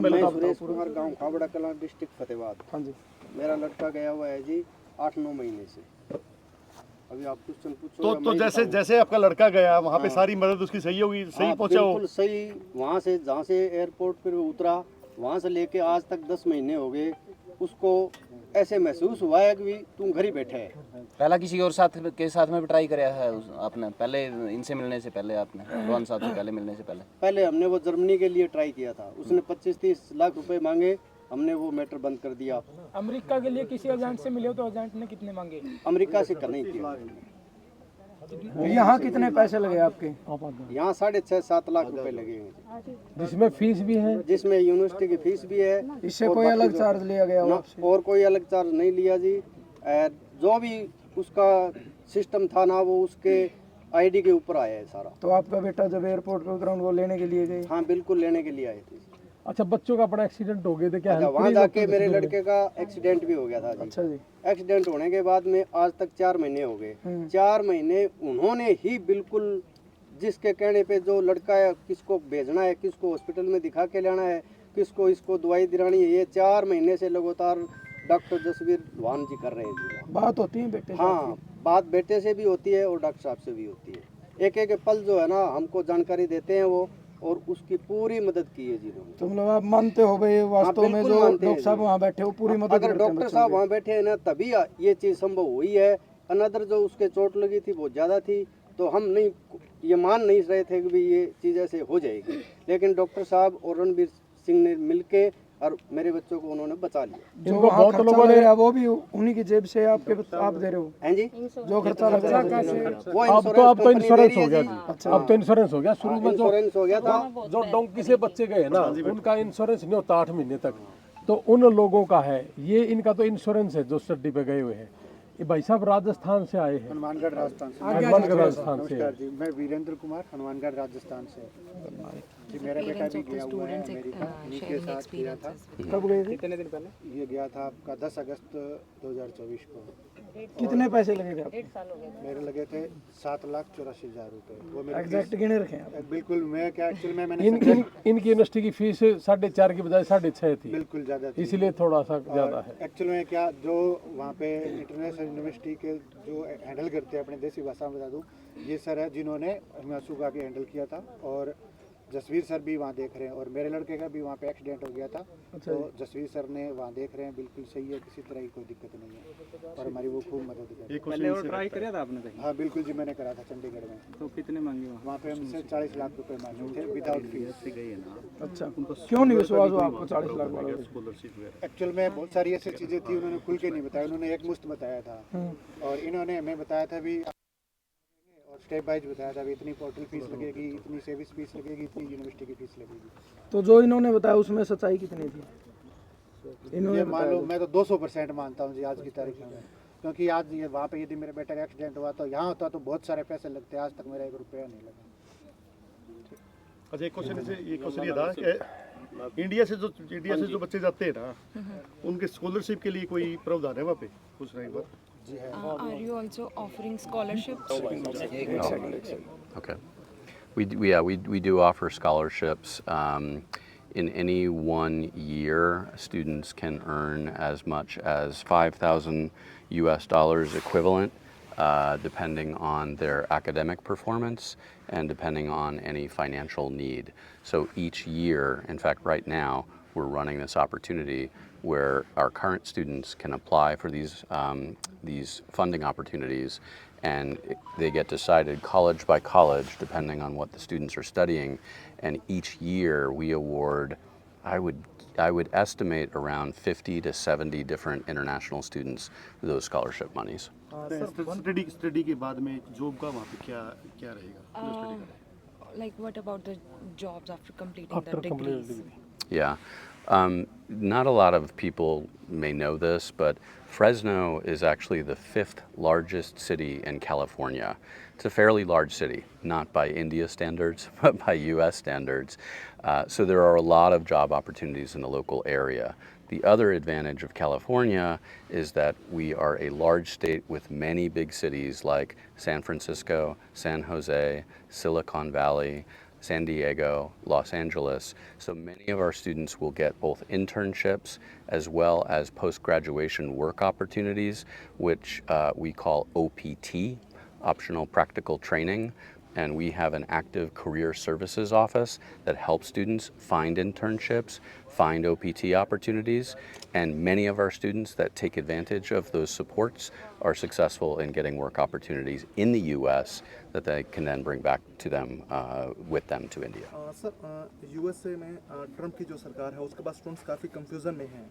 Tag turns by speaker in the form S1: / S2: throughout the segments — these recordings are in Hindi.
S1: मैं सुरेश कुमार, गांव खाबड़ा कलां, डिस्ट्रिक्ट फतेहाबाद।
S2: हाँ जी।
S1: मेरा लड़का गया हुआ है जी 8-9 महीने से। अभी आप क्वेश्चन पूछो
S3: तो जैसे जैसे आपका लड़का गया वहाँ पे सारी मदद उसकी सही होगी, सही पहुँचा हो?
S1: बिल्कुल सही। वहाँ से जहाँ से एयरपोर्ट पर उतरा वहाँ से लेके आज तक 10 महीने हो गए, उसको ऐसे महसूस हुआ है कि तुम घर ही बैठे है।
S4: पहला किसी और साथ के साथ में भी ट्राई कराया है आपने? पहले इनसे मिलने से पहले आपने रोहन साहब से पहले मिलने से
S1: पहले हमने वो जर्मनी के लिए ट्राई किया था, उसने 25-30 लाख रुपए मांगे, हमने वो मैटर बंद कर दिया।
S2: अमेरिका के लिए किसी एजेंट से मिले हो तो एजेंट ने कितने मांगे?
S1: अमेरिका से नहीं किया।
S2: यहाँ कितने पैसे लगे आपके?
S1: यहाँ 6.5-7 लाख रुपए लगे हैं,
S2: जिसमें फीस भी है,
S1: जिसमें यूनिवर्सिटी की फीस भी है।
S2: इससे कोई अलग चार्ज लिया गया हो आपसे?
S1: और कोई अलग चार्ज नहीं लिया जी। जो भी उसका सिस्टम था ना, वो उसके आईडी के ऊपर आया है सारा।
S2: तो आपका बेटा जब एयरपोर्ट पे उतरा उनको लेने के लिए गए?
S1: हाँ बिल्कुल, लेने के लिए आए थे।
S2: अच्छा, बच्चों का बड़ा एक्सीडेंट हो गया था क्या?
S1: वहाँ जाके मेरे लड़के का एक्सीडेंट भी हो गया था जी।
S2: अच्छा जी।
S1: एक्सीडेंट होने के बाद में आज तक 4 महीने हो गए। 4 महीने उन्होंने ही बिल्कुल जिसके कहने पे, जो लड़का है किसको भेजना है, किसको हॉस्पिटल में दिखा के लाना है, किसको इसको दवाई दिलानी है, ये 4 महीने से लगातार डॉक्टर जसवीर वाहन जी कर रहे हैं जी।
S2: बात होती है बेटे?
S1: हाँ, बात बेटे से भी होती है और डॉक्टर साहब से भी होती है। एक एक पल जो है ना हमको जानकारी देते हैं वो, और उसकी पूरी मदद की है जी उन्होंने।
S2: तो मतलब आप मानते हो भाई वास्तव में जो डॉक्टर साहब वहाँ बैठे हो पूरी मदद?
S1: अगर डॉक्टर साहब वहाँ बैठे हैं ना तभी ये चीज़ संभव हुई है। अनदर जो उसके चोट लगी थी बहुत ज़्यादा थी, तो हम नहीं ये मान नहीं रहे थे कि भी ये चीज़ ऐसे हो जाएगी, लेकिन डॉक्टर साहब और रणबीर सिंह ने मिलके और मेरे बच्चों को उन्होंने बचा लिया।
S2: जो बहुत लोगों ने वो भी उन्हीं की जेब से आप दे रहे हो?
S1: हैं जी,
S2: जो खर्चा लग रहा है
S1: वो
S5: अब तो इंश्योरेंस हो गया जी।
S1: अच्छा,
S5: अब तो इंश्योरेंस हो गया। शुरू में
S1: इंश्योरेंस हो गया था।
S5: जो डोंकी से बच्चे गए ना, उनका इंश्योरेंस नहीं होता 8 महीने तक, तो उन लोगों का है। ये इनका तो इंश्योरेंस है जो स्टडी पे गए हुए हैं। ये भाई साहब राजस्थान से आए हैं।
S1: हनुमानगढ़ राजस्थान से।
S5: हनुमानगढ़ राजस्थान से।
S1: नमस्कार जी, मैं वीरेंद्र कुमार, हनुमानगढ़ राजस्थान से जी। मेरा बेटा भी गया हुआ है अमेरिका, इन्हीं के साथ गया था।
S2: कब गए थे?
S1: कितने दिन पहले? ये गया था आपका 10 अगस्त 2024 को।
S2: कितने पैसे लगे थे आपके?
S1: मेरे लगे थे 7,84,000 रुपए। वो मेरे
S2: एग्जैक्ट गिने रखे हैं?
S1: बिल्कुल, मैं क्या एक्चुअल में मैंने
S5: इनकी यूनिवर्सिटी की फीस 4.5 की बजाय 6.5 थी,
S1: बिल्कुल ज़्यादा थी।
S5: इसलिए थोड़ा सा ज़्यादा है।
S1: एक्चुअल में क्या, जो वहाँ पे इंटरनेशनल यूनिवर्सिटी के जो हैंडल करते हैं, अपने देसी भाषा में बता दूँ, ये सर है जिन्होंने हिमांशु का के हैंडल किया था, और जसवीर सर भी वहाँ देख रहे हैं, और मेरे लड़के का भी वहाँ पे एक्सीडेंट हो गया था। तो जसवीर सर ने वहाँ देख रहे हैं, बिल्कुल सही है, किसी तरह की कोई दिक्कत नहीं है, और हमारी वो खूब मदद कर।
S6: पहले और ट्राई किया था आपने कहीं?
S1: हाँ बिल्कुल जी, मैंने करा था चंडीगढ़ में।
S6: तो कितने मांगे
S1: वहाँ पे हमसे 40 लाख रुपए मांगे थे विदाउट फीस।
S2: अच्छा, क्यों नहीं विश्वास हुआ आपको 40 लाख वाला?
S1: एक्चुअल में बहुत सारी ऐसी चीज़ें थी, उन्होंने खुल के नहीं बताया। उन्होंने एक मुश्त बताया था, और इन्होंने हमें बताया था भी, और स्टेप बाइज बताया था भी, इतनी पोर्टल फीस लगेगी, इतनी सर्विस फीस लगेगी, इतनी यूनिवर्सिटी की फीस लगेगी।
S2: तो जो इन्होंने बताया उसमें सच्चाई कितनी थी?
S1: ये मान लो, मैं तो 200% मानता हूँ जी आज की तारीख में, क्योंकि आज ये वहाँ पे यदि मेरे बेटे का एक्सीडेंट हुआ तो यहाँ होता तो बहुत सारे पैसे लगते, आज तक मेरा 1 रुपया नहीं लगा।
S3: अच्छा, एक क्वेश्चन ये था कि इंडिया से जो बच्चे जाते हैं ना, उनके स्कॉलरशिप के लिए कोई प्रावधान है वहाँ पे? कुछ नहीं बात।
S7: Are you also offering scholarships?
S8: Okay. We do offer scholarships. In any one year, students can earn as much as $5,000 equivalent, depending on their academic performance and depending on any financial need. So each year, in fact, right now, we're running this opportunity where our current students can apply for these funding opportunities, and they get decided college by college depending on what the students are studying. And each year we award, I would estimate around 50 to 70 different international students those scholarship monies.
S3: Study के बाद में जॉब का वहाँ पे क्या रहेगा?
S7: Like what about the jobs after completing the degrees?
S8: Yeah. Not a lot of people may know this, but Fresno is actually the 5th largest city in California. It's a fairly large city, not by India standards, but by US standards. So there are a lot of job opportunities in the local area. The other advantage of California is that we are a large state with many big cities like San Francisco, San Jose, Silicon Valley, San Diego, Los Angeles. So many of our students will get both internships as well as post-graduation work opportunities, which we call OPT, Optional Practical Training. And we have an active career services office that helps students find internships, find OPT opportunities, and many of our students that take advantage of those supports are successful in getting work opportunities in the US that they can then bring back to them with them to India.
S9: Sir USA में ट्रम्प की जो सरकार है उसके पास स्टूडेंट्स काफ़ी कंफ्यूजन में हैं,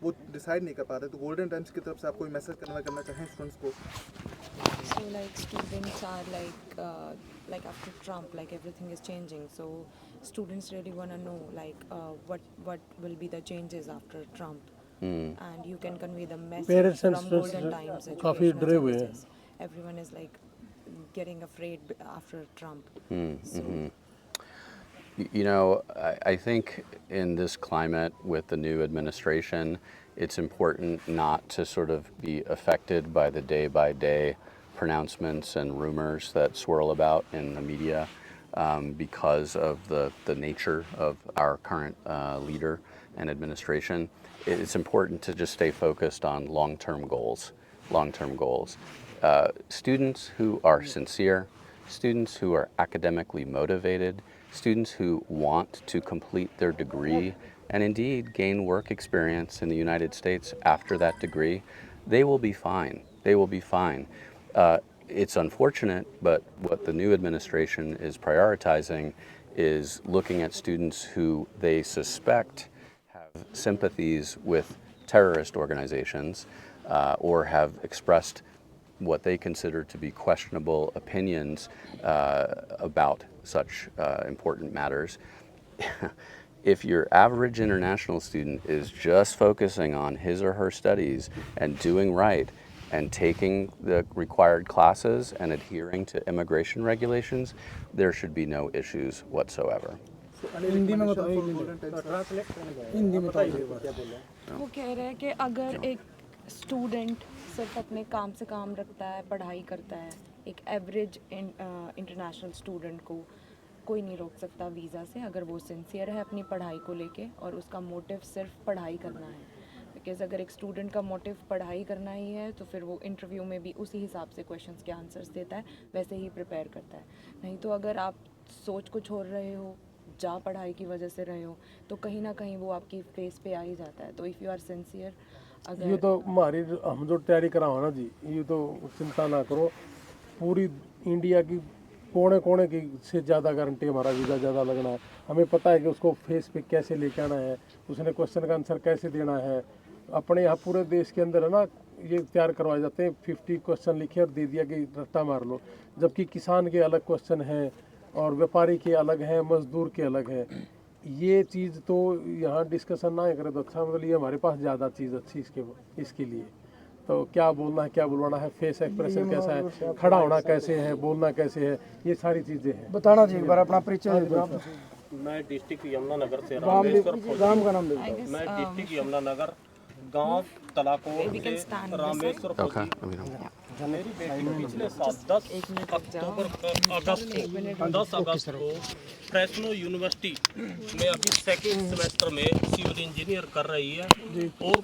S9: वो डिसाइड नहीं कर पा रहे, तो गोल्डन टाइम्स की तरफ से आप कोई मैसेज करना चाहें स्टूडेंट्स को?
S7: So like students are like after Trump, like everything is changing. So students really want to know like what will be the changes after Trump, and you can convey the message
S5: Parents and
S7: from
S5: students
S7: Golden Times.
S5: काफी
S7: educational
S5: डरे हुए हैं।
S7: services. Everyone is like getting afraid after Trump. So
S8: You know, I think in this climate with the new administration, it's important not to sort of be affected by the day-by-day pronouncements and rumors that swirl about in the media because of the nature of our current leader and administration. It's important to just stay focused on long-term goals. Students who are sincere, students who are academically motivated, students who want to complete their degree and indeed gain work experience in the United States after that degree, they will be fine. They will be fine. It's unfortunate, but what the new administration is prioritizing is looking at students who they suspect have sympathies with terrorist organizations or have expressed what they consider to be questionable opinions about such important matters. If your average international student is just focusing on his or her studies and doing right and taking the required classes and adhering to immigration regulations, there should be no issues whatsoever.
S2: Hindi में बताइए, हिंदी में बताइए।
S7: वो कह रहे हैं कि अगर एक स्टूडेंट सिर्फ अपने काम से काम रखता है, पढ़ाई करता है, एक एवरेज इंटरनेशनल स्टूडेंट को कोई नहीं रोक सकता वीज़ा से अगर वो सिंसियर है अपनी पढ़ाई को लेके और उसका मोटिव सिर्फ पढ़ाई करना है। बिकॉज़ अगर एक स्टूडेंट का मोटिव पढ़ाई करना ही है तो फिर वो इंटरव्यू में भी उसी हिसाब से क्वेश्चंस के आंसर्स देता है, वैसे ही प्रिपेयर करता है। नहीं तो अगर आप सोच को छोड़ रहे हो, जा पढ़ाई की वजह से रहे हो, तो कहीं ना कहीं वो आपकी फेस पे आ ही जाता है। तो इफ़ यू आर सिंसियर, अगर
S5: ये तो हमारी हम जो तैयारी कराओ ना जी, ये तो चिंता ना करो, पूरी इंडिया की कोने कोने की से ज़्यादा गारंटी हमारा वीज़ा ज़्यादा लगना है। हमें पता है कि उसको फेस पे कैसे लेके आना है, उसने क्वेश्चन का आंसर कैसे देना है। अपने यहाँ पूरे देश के अंदर है ना, ये तैयार करवाए जाते हैं, 50 क्वेश्चन लिखे और दे दिया कि रट्टा मार लो, जबकि किसान के अलग क्वेश्चन हैं और व्यापारी के अलग हैं, मजदूर के अलग है। ये चीज़ तो यहाँ डिस्कशन ना करें तो अच्छा, मतलब ये हमारे पास ज़्यादा चीज़ अच्छी इसके लिए। तो क्या बोलना है, क्या बुलवाना है, फेस एक्सप्रेशन कैसा है, खड़ा होना कैसे है, बोलना कैसे है, ये सारी चीज़ें हैं।
S2: बताना चाहिए एक बार अपना परिचय दे दो।
S10: मैं डिस्ट्रिक्ट यमुनानगर से
S2: गांव का नाम दे दो।
S10: मैं डिस्ट्रिक्ट यमुनानगर गांव तलाकोट से रामेश्वर
S8: Okay,
S10: फौजी।
S8: let me know.
S10: मेरी बेटी पिछले साल 10 अगस्त को फ्रेस्नो यूनिवर्सिटी में अभी सेकेंड सेमेस्टर में सिविल इंजीनियर कर रही है। और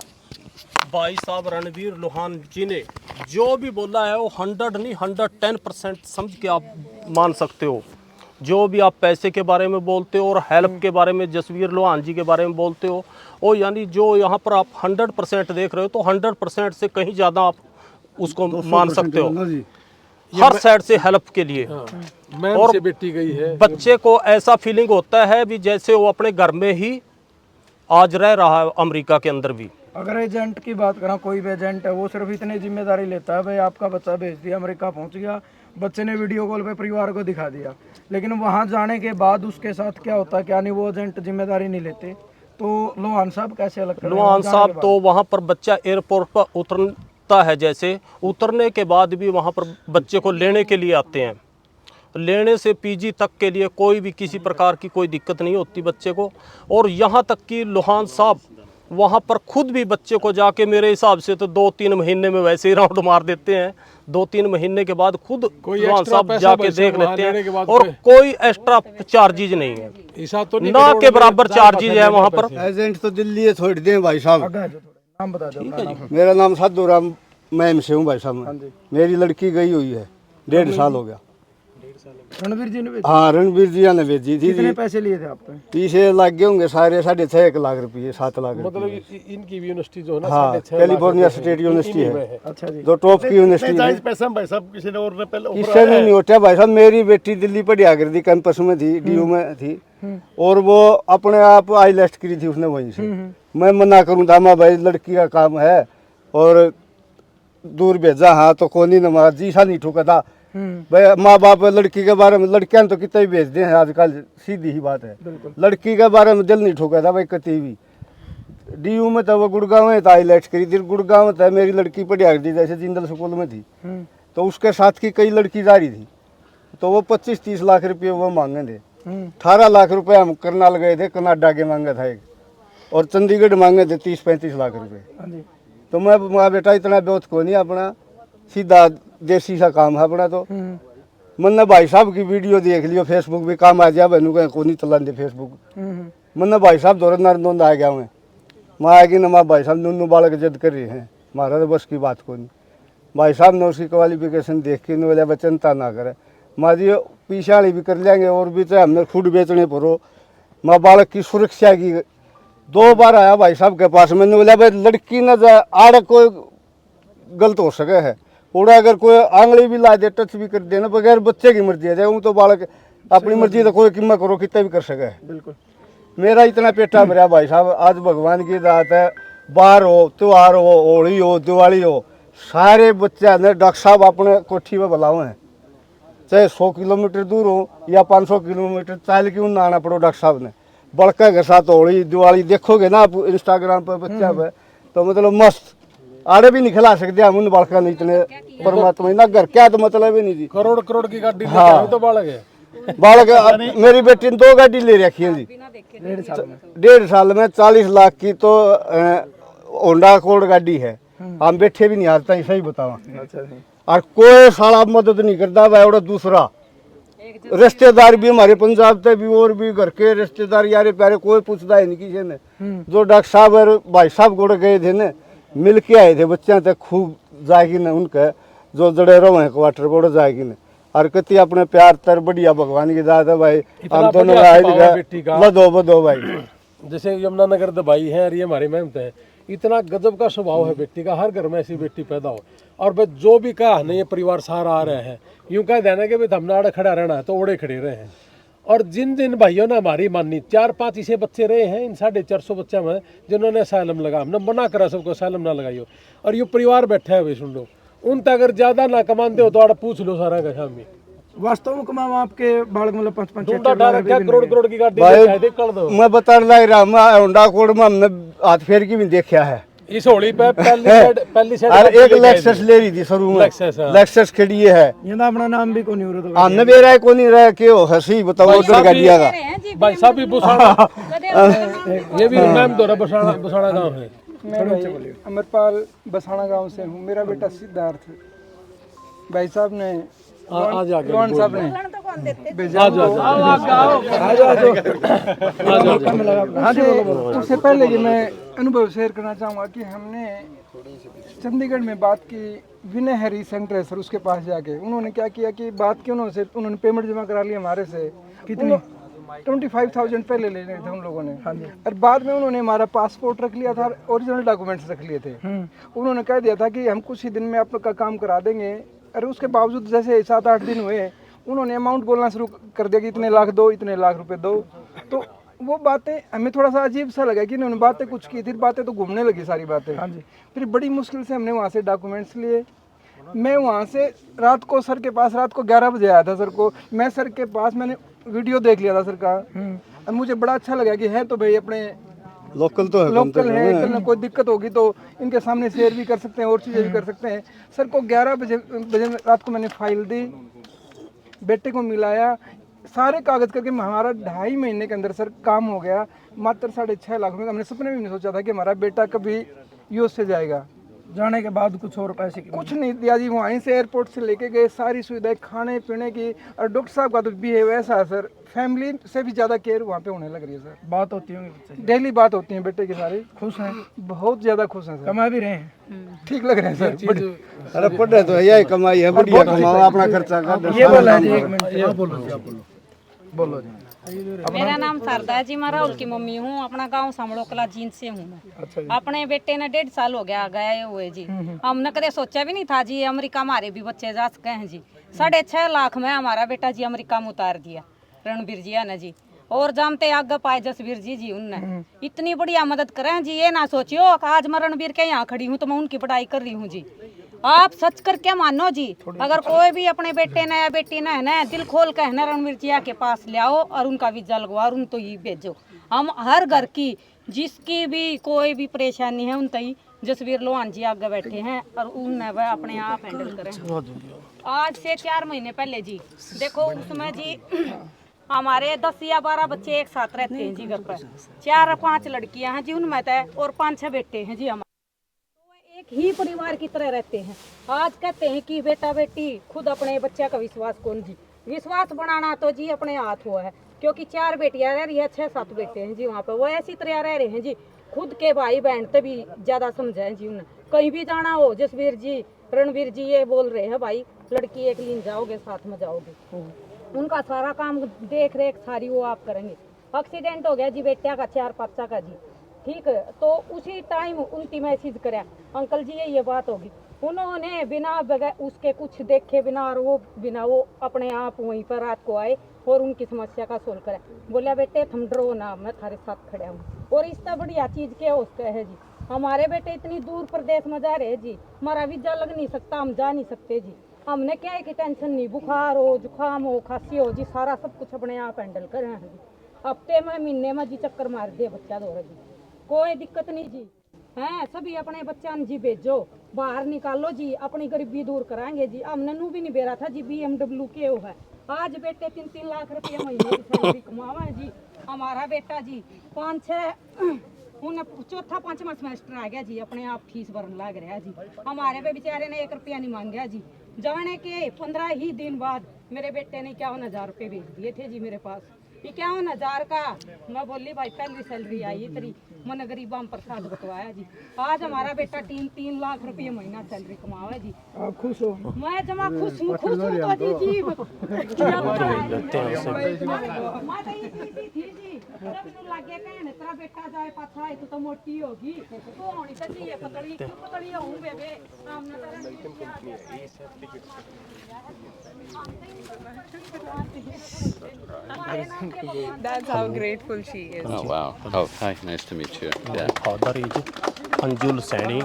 S10: भाई साहब रणवीर लोहान जी ने जो भी बोला है वो 100 नहीं 110% समझ के आप मान सकते हो। जो भी आप पैसे के बारे में बोलते हो और हेल्प के बारे में जसवीर लोहान जी के बारे में बोलते हो, और यानी जो यहाँ पर आप 100% देख रहे हो तो 100% से कहीं ज़्यादा आप उसको मान सकते हो। हर साइड से हेल्प के लिए
S5: मैम से बेटी गई है।
S10: बच्चे को ऐसा फीलिंग होता है भी जैसे वो अपने घर में ही आज रह रहा है, अमेरिका के अंदर भी।
S2: अगर एजेंट की बात करें, कोई भी एजेंट है वो सिर्फ इतनी जिम्मेदारी लेता है, भाई आपका बच्चा भेज दिया, अमेरिका पहुंच गया, बच्चे ने वीडियो कॉल पे परिवार को दिखा दिया, लेकिन वहां जाने के बाद उसके साथ क्या होता है, क्या नहीं, वो एजेंट जिम्मेदारी नहीं लेते। तो लोहान साहब कैसे अलग करें?
S10: लोहान साहब तो वहाँ पर बच्चा एयरपोर्ट पर उतरता है, जैसे उतरने के बाद भी वहाँ पर बच्चे को लेने के लिए आते हैं। लेने से पीजी तक के लिए कोई भी किसी प्रकार की कोई दिक्कत नहीं होती बच्चे को। और यहाँ तक कि लोहान साहब वहाँ पर खुद भी बच्चे को जाके मेरे हिसाब से तो 2-3 महीने में वैसे ही राउंड मार देते हैं। 2-3 महीने के बाद खुद
S5: कोई
S10: लोहान
S5: एक्स्ट्रा
S10: साहब
S5: पैसा
S10: जाके
S5: वैसे
S10: देख
S5: वहाँ
S10: लेते
S5: लेने के
S10: हैं
S5: बाद
S10: और कोई एक्स्ट्रा चार्जेज नहीं है,
S5: ऐसा तो नहीं
S10: ना
S5: करोड़
S10: के
S5: में
S10: बराबर
S5: 50
S10: चार्जेज है वहाँ पर।
S11: एजेंट तो दिल्ली है, छोड़ दें भाई साहब।
S2: आगे आ जाओ थोड़ा, नाम बता दो अपना नाम।
S11: मेरा नाम साधू राम मैम से हूँ भाई साहब मैं। मेरी लड़की गई हुई है, 1.5 साल हो गया।
S2: रणवीर जी ने भेजी?
S11: हाँ, रणवीर जी ने भेजी थी।
S2: कितने पैसे लिए थे आप पे?
S11: पीछे लग गए होंगे सारे 6.5 लाख रुपए, 7 लाख
S5: मतलब
S11: रुपए।
S5: इनकी यूनिवर्सिटी जो है ना,
S11: हाँ,
S5: 6.5 लाख
S11: कैलिफोर्निया
S5: रुपए
S11: स्टेट यूनिवर्सिटी
S5: इन्हीं में
S11: है,
S2: अच्छा जी।
S11: जो टॉप की यूनिवर्सिटी है।
S3: जायज पैसा भाई साहब किसी ने और ने पहले offer
S11: किससे
S3: आया है।
S11: नहीं होता भाई साहब। मेरी बेटी दिल्ली पढ़िया करती, कैंपस में थी, DU में थी, और वो अपने आप IELTS करी थी उसने वहीं से। मैं मना करूँ था, माँ भाई लड़की का काम है और दूर भेजा, हाँ तो कोनी नमाज जी सा नहीं ठुका था भाई। माँ बाप लड़की के बारे में, लड़कियां तो कितने ही भेजते हैं आजकल, सीधी ही बात है। लड़की के बारे में दिल नहीं ठोका था भाई कभी भी। DU में तो वो गुड़गांव में था, IELTS करी थी गुड़गांव में था। मेरी लड़की पढ़िया करती जैसे जिंदल स्कूल में थी, तो उसके साथ की कई लड़की जा रही थी, तो वो 25-30 लाख रुपये वो मांगे थे। 18 लाख रुपए हम करनाल गए थे, कनाडा के मांगा था एक, और चंडीगढ़ मांगे थे 30-35 लाख रुपए। तो मैं माँ बेटा इतना बहुत को नहीं, अपना सीधा देसी सा काम है अपना। तो मैंने भाई साहब की वीडियो देख लियो, फेसबुक भी काम आ जाए, बहनों को नहीं चला दे फेसबुक। मैंने भाई साहब दौर नंद आ गया मैं, माँ आएगी ना, माँ भाई साहब नूनू बालक जिद कर रहे हैं, मारा तो बस की बात को नहीं। भाई साहब ने उसकी क्वालिफिकेशन देख के बोले बस चिंता ना करे माँ जी, पीछे वाली भी कर लेंगे, और भी तो हमने खुद बेचने पर हो। माँ बालक की सुरक्षा की 2 बार आया भाई साहब के पास, मैंने बोला भाई लड़की न आड़ कोई गलत हो सके है, और अगर कोई आंगली भी ला दे, टच भी कर देना, बगैर बच्चे की मर्जी है, वो तो बालक अपनी मर्जी तो कोई कीमत करो कितना भी कर सके है।
S2: बिल्कुल।
S11: मेरा इतना पेटा भरा भाई साहब, आज भगवान की दात है, बाहर हो, त्योहार हो, होली हो, दिवाली हो, सारे बच्चे ने डॉक्टर साहब अपने कोठी में बुलाओ हैं, चाहे 100 किलोमीटर दूर हो या 500 किलोमीटर चाल क्यों ना आना पड़ो। डॉक्टर साहब ने बड़का के साथ होली दिवाली देखोगे ना आप इंस्टाग्राम पर बच्चा पे, तो मतलब मस्त आड़े भी नहीं खिला सकते हम उन बालका नहीं, इतने परमात्मा ना घर क्या तो मतलब ही नहीं थी।
S5: करोड़ की गाड़ी लेके
S11: हाँ।
S5: आए तो बालक है।
S11: बालक मेरी बेटी ने 2 गाड़ी ले रखी है जी, 1.5 साल में 40 लाख की तो होंडा अकॉर्ड गाड़ी है। हम बैठे भी नहीं आता ही, सही बतावा। और कोई साला मदद नहीं करता भाई। और दूसरा रिश्तेदार भी हमारे पंजाब से भी, और भी घर के रिश्तेदार यारे प्यारे, कोई पूछता है नहीं किसी ने। जो डॉक्टर साहब और भाई साहब गोड़ गए थे ना, मिल के आए थे बच्चे तक, खूब जाएगी न उनके जो जड़े रहो हैं क्वार्टर बोर्ड जाएगी न, और कति अपने प्यार तर बढ़िया भगवान की दात है भाई। हम दोनों बदो बदो भाई।
S5: जैसे यमुनानगर दबाई है और ये हमारी मेहनत है, इतना गजब का स्वभाव है बेटी का, हर घर में ऐसी बेटी पैदा हो। और बस जो भी कहा नहीं, ये परिवार सारा आ रहे हैं, यूं कह देना कि भाई हमने आड़े खड़ा रहना है तो ओड़े खड़े रहे हैं। और जिन भाइयों ने हमारी मानी, 4-5 ऐसे बच्चे रहे हैं इन 450 बच्चे में जिन्होंने असylum लगा, हमने मना करा सबको असylum ना लगाइयो। और ये परिवार बैठा है भाई, सुन लो, उन तक अगर ज्यादा ना कमाते हो तो आड़ा पूछ लो सारा का शामी।
S2: वास्तव में कमाओ आपके बालक मतलब 5-5
S5: क्या करोड़ की गाड़ी
S11: भाई
S5: कर दो।
S11: मैं बता लग रहा, मैं होंडा कोड में हमने हाथ फेर की भी देखा है।
S5: इस होली पे पहली साइड
S11: और एक लेक्सस ले रही थी शुरू में, लेक्सस खड़ी है।
S2: ये ना अपना नाम भी कोनी हो रहा तो
S11: हमने भी रहा को नहीं रहा के हो हंसी बताओ उधर गाड़िया का
S5: भाई साहब भी बुसाड़ा ये भी नाम दो रहा, बुसाड़ा गांव है।
S12: मैं भाई अमरपाल बसाना गांव से हूँ। मेरा बेटा सिद्धार्थ भाई साहब ने रोहन साहब ने भेजा। उससे पहले कि मैं अनुभव शेयर करना चाहूँगा कि हमने चंडीगढ़ में बात की विनय हैरी सेंटर है सर, उसके पास जाके उन्होंने क्या किया कि बात की उन्होंने पेमेंट जमा करा लिया हमारे से। कितनी? 25,000 पहले लेने थे उन लोगों ने। और बाद में उन्होंने हमारा पासपोर्ट रख लिया था, ओरिजिनल डॉक्यूमेंट्स रख लिए थे। उन्होंने कह दिया था कि हम कुछ ही दिन में आपका काम करा देंगे। और उसके बावजूद जैसे 7-8 दिन हुए, उन्होंने अमाउंट बोलना शुरू कर दिया कि इतने लाख दो, इतने लाख रुपए दो। तो वो बातें हमें थोड़ा सा अजीब सा लगा कि इन्होंने बातें कुछ की थी, बातें तो घूमने लगी सारी बातें। फिर बड़ी मुश्किल से हमने वहाँ से डॉक्यूमेंट्स लिए। मैं वहाँ से रात को सर के पास, रात को 11 बजे आया था सर को। मैं सर के पास मैंने वीडियो देख लिया था सर का, और मुझे बड़ा अच्छा लगा कि है तो भाई अपने
S11: लोकल तो है,
S12: लोकल है, कल ना कोई दिक्कत होगी तो इनके सामने शेयर भी कर सकते हैं और चीज़ें भी कर सकते हैं। सर को 11 बजे रात को मैंने फाइल दी, बेटे को मिलाया, सारे कागज करके हमारा 2.5 महीने के अंदर सर काम हो गया। मात्र 6.5 लाख में हमने सपने भी नहीं सोचा था कि हमारा बेटा कभी यूएस से जाएगा।
S2: जाने के बाद कुछ और पैसे की
S12: कुछ नहीं दिया जी, वहीं से एयरपोर्ट से लेके गए, सारी सुविधाएं खाने पीने की, और डॉक्टर साहब का तो बिहेव ऐसा है सर, फैमिली से भी ज़्यादा केयर वहाँ पे होने लग रही है सर।
S2: बात होती होंगी बच्चे से?
S12: डेली बात होती है बेटे की सारी।
S2: खुश हैं?
S12: बहुत ज़्यादा खुश हैं सर।
S2: कमा भी रहे हैं?
S12: ठीक लग रहे हैं सर।
S11: अरे पढ़े तो यही कमाई है, बढ़िया कमाओ, अपना खर्चा कर।
S2: ये बोला जी, एक मिनट बोलो जी।
S13: मेरा नाम शारदा है जी, मैं राहुल की मम्मी हूँ, अपना गांव सामड़ो कला जींद से हूँ मैं।
S2: अच्छा जी।
S13: अपने बेटे ने 1.5 साल हो गया गए हुए जी। हमने कदे सोचा भी नहीं था जी अमेरिका हमारे भी बच्चे जा सके हैं जी। 6.5 लाख में हमारा बेटा जी अमेरिका में उतार दिया रणबीर जी ने जी। और जानते आगे पाए जसवीर जी उनने इतनी बढ़िया मदद करें जी। ये ना सोचियो आज मैं रणबीर के यहाँ खड़ी हूँ तो मैं उनकी पढ़ाई कर रही हूँ जी। आप सच करके मानो जी, अगर कोई भी अपने बेटे ने या बेटी ने है ना दिल खोल के है ना रणबीर जी के पास ले आओ और उनका वीजा लगवाओ और उन तो ही भेजो। हम हर घर की जिसकी भी कोई भी परेशानी है उन तई जसवीर लोहान जी आगे बैठे हैं और उनने वह अपने आप हैंडल करें। आज से 4 महीने पहले जी देखो उसमें जी हमारे 10 या 12 बच्चे एक साथ रहते हैं जी घर पर। 4-5 लड़कियां हैं जी उनमें तय और 5-6 बेटे हैं जी हमारे। एक ही परिवार की तरह रहते हैं। आज कहते हैं कि बेटा बेटी खुद अपने बच्चे का विश्वास कौन जी, विश्वास बनाना तो जी अपने हाथ हुआ है, क्योंकि 4 बेटियां रह रही है, 6-7 बेटे हैं जी वहाँ पे, वो ऐसी तरह रह रहे हैं जी। खुद के भाई बहन से भी ज्यादा समझाए जी उन्हें। कहीं भी जाना हो जसवीर जी रणवीर जी ये बोल रहे हैं भाई लड़की एक लीन जाओगे साथ में जाओगे। उनका सारा काम देख रेख सारी वो आप करेंगे। एक्सीडेंट हो गया जी बेटा का 4-5 का जी, ठीक है, तो उसी टाइम उनकी मैसेज करा अंकल जी ये बात होगी। उन्होंने बिना बगैर उसके कुछ देखे बिना और वो बिना वो अपने आप वहीं पर रात को आए और उनकी समस्या का सोल्व करा। बोला बेटे तुम डरो ना, मैं तुम्हारे साथ खड़ा हूँ। और इससे बढ़िया चीज़ क्या होता है जी, हमारे बेटे इतनी दूर प्रदेश में जा रहे हैं जी, हमारा वीजा लग नहीं सकता, हम जा नहीं सकते जी। हमने क्या है कि टेंशन नहीं, बुखार हो जुकाम हो खांसी हो जी सारा सब कुछ अपने आप हैंडल कर रहे हैं जी। हफ्ते में महीने में जी चक्कर मार दिए बच्चा दौरा जी, कोई दिक्कत नहीं जी। हैं सभी अपने बच्चा जी भेजो बाहर निकालो जी, अपनी गरीबी दूर कराएंगे जी। हमने नू भी नहीं बेरा था जी BMW के हो है। आज बेटे 3-3 लाख रुपये महीने की सैलरी कमावा है जी। हमारा बेटा जी 5-6 उन्हें 4था-5वां सेमेस्टर आ गया जी, अपने आप फीस भरने लग रहा है जी। हमारे पे बेचारे ने 1 रुपया नहीं मांगा जी। जाने के 15 ही दिन बाद मेरे बेटे ने 51,000 रुपये भेज दिए थे जी मेरे पास। 51,000 का मैं बोली भाई पहली सैलरी आई तेरी, मैंने गरीबा में प्रसाद बटवाया जी। आज हमारा बेटा 3-3 लाख रुपये महीना सैलरी कमावा है जी।
S2: आप खुश हो?
S13: मैं जमा खुश हूँ तो जी लगे कहने तेरा बेटा जाए पाछा है तो मोटी होगी तो होनी चाहिए पतली क्यों पतली हूँ बेबे सामने
S7: That's how grateful she is.
S8: Oh, wow. Oh, hi. Nice to meet you. Yeah.
S10: Father is Anjul Saini